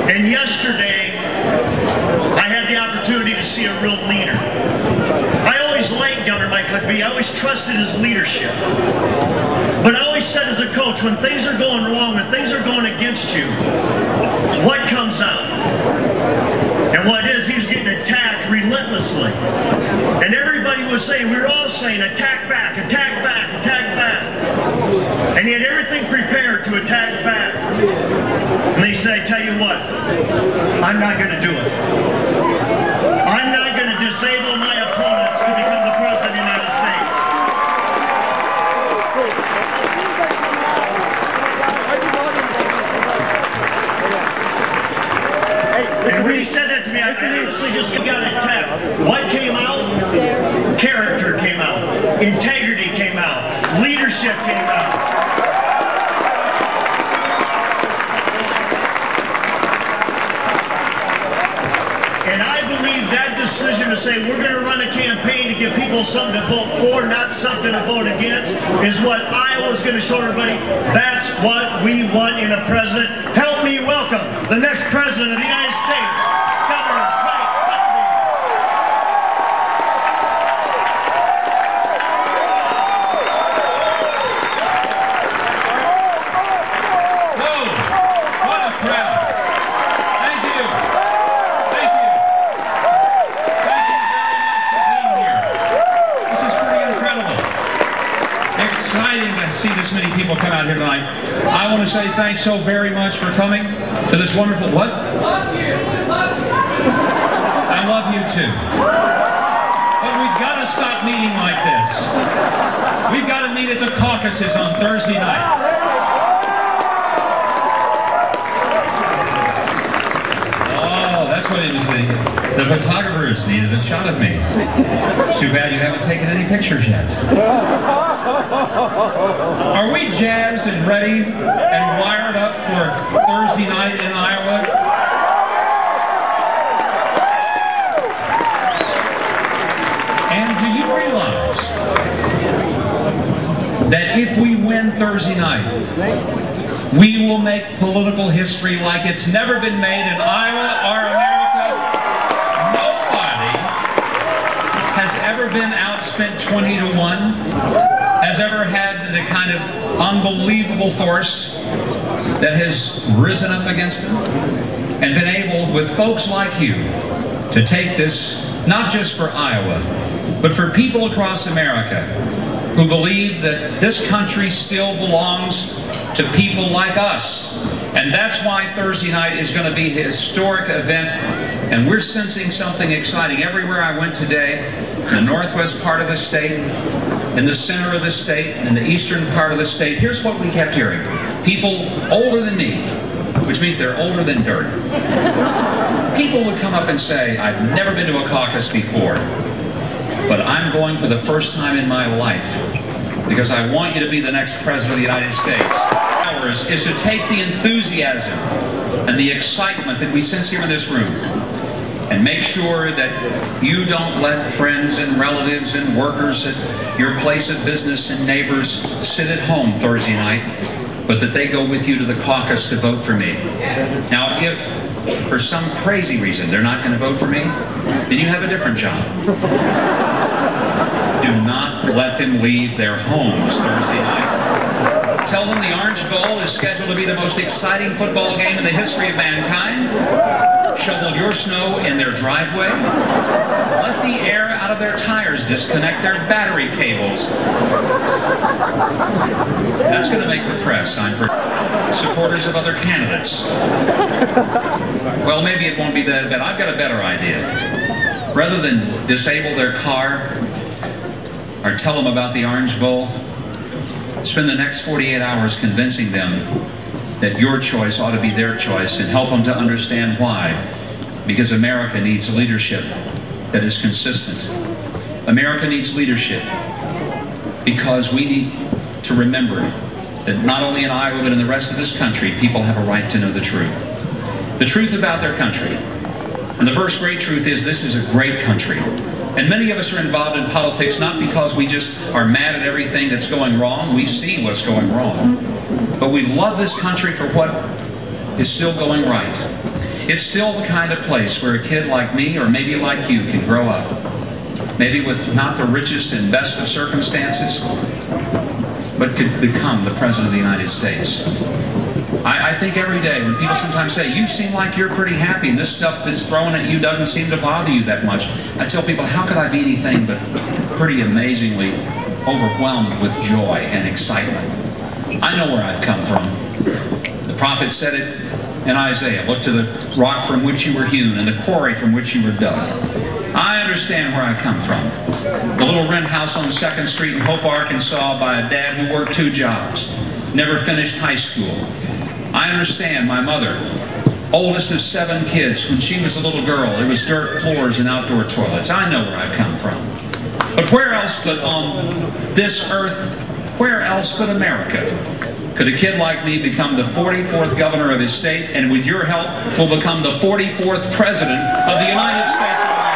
And yesterday, I had the opportunity to see a real leader. I always liked Governor Mike Huckabee. I always trusted his leadership. But I always said as a coach, when things are going wrong, when things are going against you, what comes out? And what it is, he was getting attacked relentlessly. And everybody was saying, we were all saying, attack back, attack back, attack back. And he had everything prepared to attack back. And he said, I tell you what, I'm not going to do it. I'm not going to disable my opponents to become the President of the United States. And when he said that to me, I honestly just got attacked. What came out? Character came out. Integrity came out. Leadership came out. And I believe that decision to say we're going to run a campaign to give people something to vote for, not something to vote against, is what Iowa's going to show everybody. That's what we want in a president. Help me welcome the next president of the United States, Governor Mike Huckabee. Whoa, what a crowd. Thank you. Thank you. Thank you very much for being here. This is pretty incredible. Exciting to see this many people come out here tonight. I want to say thanks so very much for coming to this wonderful, what? Love you. Love you. I love you too. But we've got to stop meeting like this. We've got to meet at the caucuses on Thursday night. Oh, that's what it was. The photographers needed a shot of me. It's too bad you haven't taken any pictures yet. Are we jazzed and ready and wired up for Thursday night in Iowa? And do you realize that if we win Thursday night, we will make political history like it's never been made in Iowa or America? Nobody has ever been outspent 20-1, has ever had the kind of unbelievable force that has risen up against him, and been able, with folks like you, to take this, not just for Iowa, but for people across America who believe that this country still belongs to people like us. And that's why Thursday night is going to be a historic event, and we're sensing something exciting. Everywhere I went today, in the northwest part of the state, in the center of the state, in the eastern part of the state, here's what we kept hearing. People older than me, which means they're older than dirt. People would come up and say, I've never been to a caucus before, but I'm going for the first time in my life because I want you to be the next president of the United States. Ours is to take the enthusiasm and the excitement that we sense here in this room and make sure that you don't let friends and relatives and workers at your place of business and neighbors sit at home Thursday night, but that they go with you to the caucus to vote for me. Now, if for some crazy reason they're not going to vote for me, then you have a different job. Do not let them leave their homes Thursday night. Tell them the Orange Bowl is scheduled to be the most exciting football game in the history of mankind. Shovel your snow in their driveway. Let the air out of their tires. Disconnect their battery cables. That's going to make the press. I'm supporters of other candidates. Well, maybe it won't be that bad. I've got a better idea. Rather than disable their car or tell them about the Orange Bowl, spend the next 48 hours convincing them that your choice ought to be their choice, and help them to understand why. Because America needs leadership that is consistent. America needs leadership because we need to remember that not only in Iowa but in the rest of this country, people have a right to know the truth. The truth about their country. And the first great truth is this is a great country. And many of us are involved in politics not because we just are mad at everything that's going wrong. We see what's going wrong. But we love this country for what is still going right. It's still the kind of place where a kid like me, or maybe like you, can grow up. Maybe with not the richest and best of circumstances, but could become the President of the United States. I think every day when people sometimes say, you seem like you're pretty happy and this stuff that's thrown at you doesn't seem to bother you that much, I tell people, how could I be anything but pretty amazingly overwhelmed with joy and excitement? I know where I've come from. The prophet said it in Isaiah, look to the rock from which you were hewn and the quarry from which you were dug. I understand where I come from. The little rent house on 2nd Street in Hope, Arkansas by a dad who worked 2 jobs, never finished high school. I understand my mother, oldest of 7 kids, when she was a little girl, it was dirt floors and outdoor toilets. I know where I've come from. But where else but on this earth, where else but America? Could a kid like me become the 44th governor of his state, and with your help, will become the 44th president of the United States of America?